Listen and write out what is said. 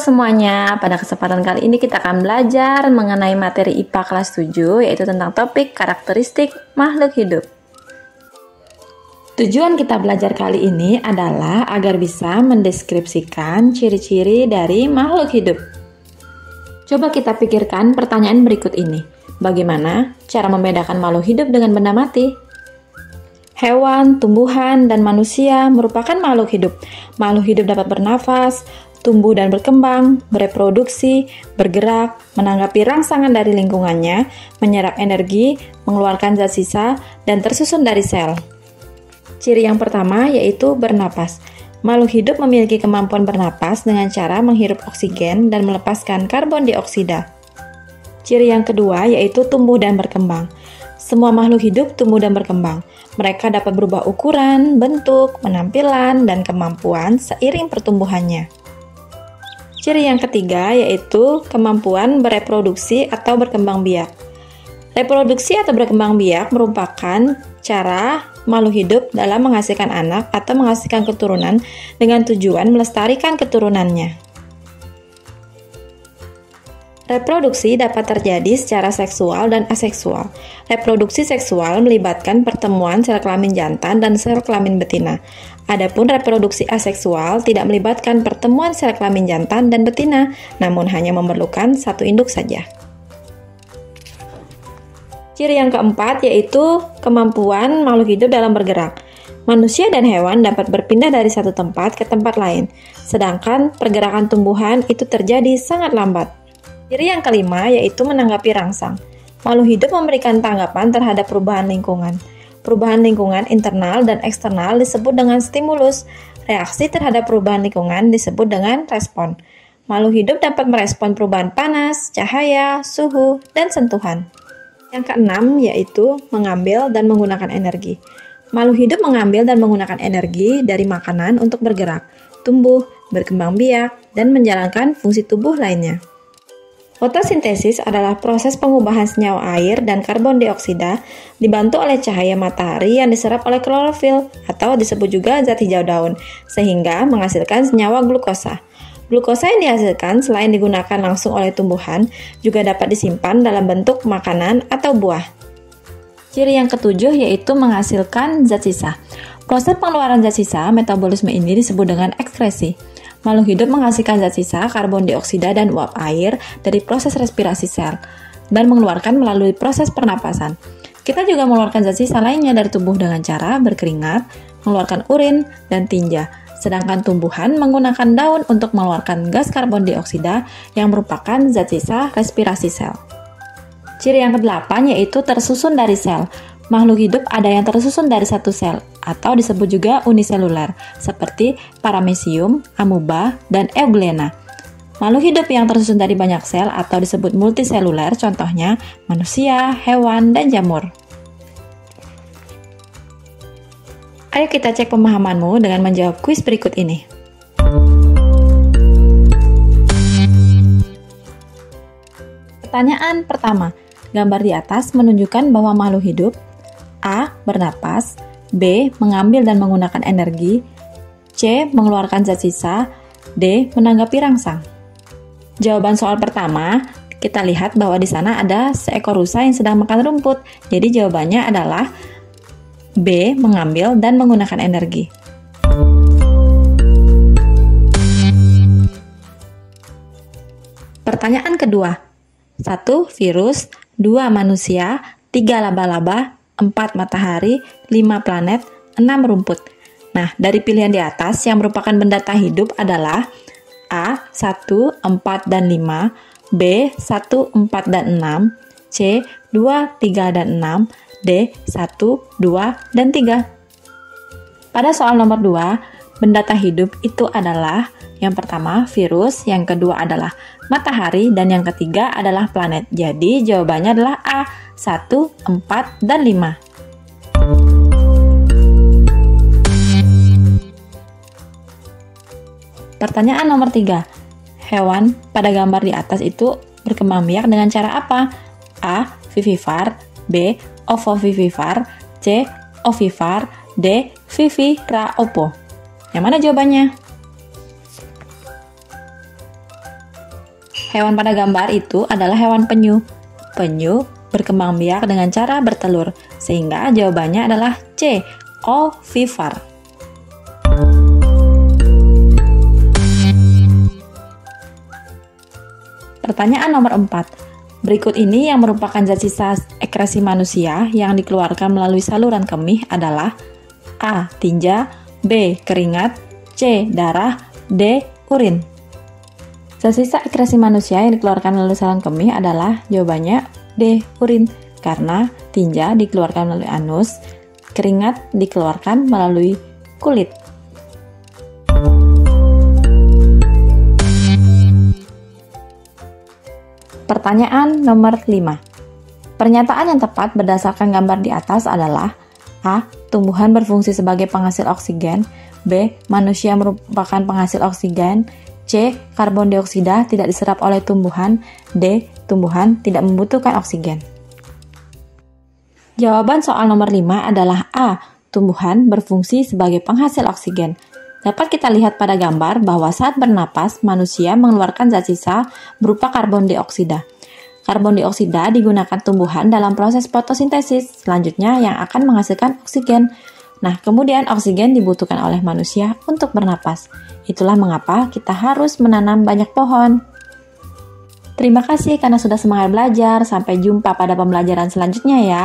semuanya, pada kesempatan kali ini kita akan belajar mengenai materi IPA kelas 7, yaitu tentang topik karakteristik makhluk hidup. Tujuan kita belajar kali ini adalah agar bisa mendeskripsikan ciri-ciri dari makhluk hidup. Coba kita pikirkan pertanyaan berikut ini. Bagaimana cara membedakan makhluk hidup dengan benda mati? Hewan, tumbuhan, dan manusia merupakan makhluk hidup. Makhluk hidup dapat bernafas, tumbuh dan berkembang, bereproduksi, bergerak, menanggapi rangsangan dari lingkungannya, menyerap energi, mengeluarkan zat sisa, dan tersusun dari sel. Ciri yang pertama yaitu bernapas. Makhluk hidup memiliki kemampuan bernapas dengan cara menghirup oksigen dan melepaskan karbon dioksida. Ciri yang kedua yaitu tumbuh dan berkembang. Semua makhluk hidup tumbuh dan berkembang. Mereka dapat berubah ukuran, bentuk, penampilan, dan kemampuan seiring pertumbuhannya. Ciri yang ketiga yaitu kemampuan bereproduksi atau berkembang biak. Reproduksi atau berkembang biak merupakan cara makhluk hidup dalam menghasilkan anak atau menghasilkan keturunan dengan tujuan melestarikan keturunannya. Reproduksi dapat terjadi secara seksual dan aseksual. Reproduksi seksual melibatkan pertemuan sel kelamin jantan dan sel kelamin betina. Adapun reproduksi aseksual tidak melibatkan pertemuan sel kelamin jantan dan betina, namun hanya memerlukan satu induk saja. Ciri yang keempat yaitu kemampuan makhluk hidup dalam bergerak. Manusia dan hewan dapat berpindah dari satu tempat ke tempat lain, sedangkan pergerakan tumbuhan itu terjadi sangat lambat. Ciri yang kelima yaitu menanggapi rangsang. Makhluk hidup memberikan tanggapan terhadap perubahan lingkungan. Perubahan lingkungan internal dan eksternal disebut dengan stimulus. Reaksi terhadap perubahan lingkungan disebut dengan respon. Makhluk hidup dapat merespon perubahan panas, cahaya, suhu, dan sentuhan. Yang keenam yaitu mengambil dan menggunakan energi. Makhluk hidup mengambil dan menggunakan energi dari makanan untuk bergerak, tumbuh, berkembang biak, dan menjalankan fungsi tubuh lainnya. Fotosintesis adalah proses pengubahan senyawa air dan karbon dioksida dibantu oleh cahaya matahari yang diserap oleh klorofil atau disebut juga zat hijau daun, sehingga menghasilkan senyawa glukosa. Glukosa yang dihasilkan selain digunakan langsung oleh tumbuhan, juga dapat disimpan dalam bentuk makanan atau buah. Ciri yang ketujuh yaitu menghasilkan zat sisa. Proses pengeluaran zat sisa, metabolisme ini disebut dengan ekskresi. Makhluk hidup menghasilkan zat sisa, karbon dioksida, dan uap air dari proses respirasi sel dan mengeluarkan melalui proses pernapasan. Kita juga mengeluarkan zat sisa lainnya dari tubuh dengan cara berkeringat, mengeluarkan urin, dan tinja. Sedangkan tumbuhan menggunakan daun untuk mengeluarkan gas karbon dioksida yang merupakan zat sisa respirasi sel. Ciri yang ke-8 yaitu tersusun dari sel. Makhluk hidup ada yang tersusun dari satu sel, atau disebut juga uniseluler, seperti paramecium, amuba, dan euglena. Makhluk hidup yang tersusun dari banyak sel atau disebut multiseluler, contohnya manusia, hewan, dan jamur. Ayo kita cek pemahamanmu dengan menjawab kuis berikut ini. Pertanyaan pertama, gambar di atas menunjukkan bahwa makhluk hidup A. Bernapas, B. Mengambil dan menggunakan energi, C. Mengeluarkan zat sisa, D. Menanggapi rangsang. Jawaban soal pertama, kita lihat bahwa di sana ada seekor rusa yang sedang makan rumput. Jadi jawabannya adalah B. Mengambil dan menggunakan energi. Pertanyaan kedua, 1. Virus, 2. Manusia, 3. Laba-laba, 4 matahari, 5 planet, 6 rumput. Nah, dari pilihan di atas yang merupakan benda tak hidup adalah A. 1, 4, dan 5, B. 1, 4, dan 6, C. 2, 3, dan 6, D. 1, 2, dan 3. Pada soal nomor 2, benda tak hidup itu adalah yang pertama virus, yang kedua adalah matahari, dan yang ketiga adalah planet. Jadi jawabannya adalah A. 1, 4, dan 5. Pertanyaan nomor 3. Hewan pada gambar di atas itu berkembang biak dengan cara apa? A. Vivipar, B. Ovovivipar, C. Ovipar, D. Viviraopo. Yang mana jawabannya? Hewan pada gambar itu adalah hewan penyu. Penyu berkembang biak dengan cara bertelur, sehingga jawabannya adalah C, ovipar. Pertanyaan nomor 4. Berikut ini yang merupakan zat sisa ekresi manusia yang dikeluarkan melalui saluran kemih adalah A. Tinja, B. Keringat, C. Darah, D. Urin. Zat sisa ekresi manusia yang dikeluarkan melalui saluran kemih adalah jawabannya D. Urin, karena tinja dikeluarkan melalui anus, keringat dikeluarkan melalui kulit. Pertanyaan nomor 5. Pernyataan yang tepat berdasarkan gambar di atas adalah A. Tumbuhan berfungsi sebagai penghasil oksigen, B. Manusia merupakan penghasil oksigen, C. Karbon dioksida tidak diserap oleh tumbuhan, D. Tumbuhan tidak membutuhkan oksigen. Jawaban soal nomor 5 adalah A. Tumbuhan berfungsi sebagai penghasil oksigen. Dapat kita lihat pada gambar bahwa saat bernapas, manusia mengeluarkan zat sisa berupa karbon dioksida. Karbon dioksida digunakan tumbuhan dalam proses fotosintesis, selanjutnya yang akan menghasilkan oksigen. Nah, kemudian oksigen dibutuhkan oleh manusia untuk bernapas. Itulah mengapa kita harus menanam banyak pohon. Terima kasih karena sudah semangat belajar. Sampai jumpa pada pembelajaran selanjutnya ya.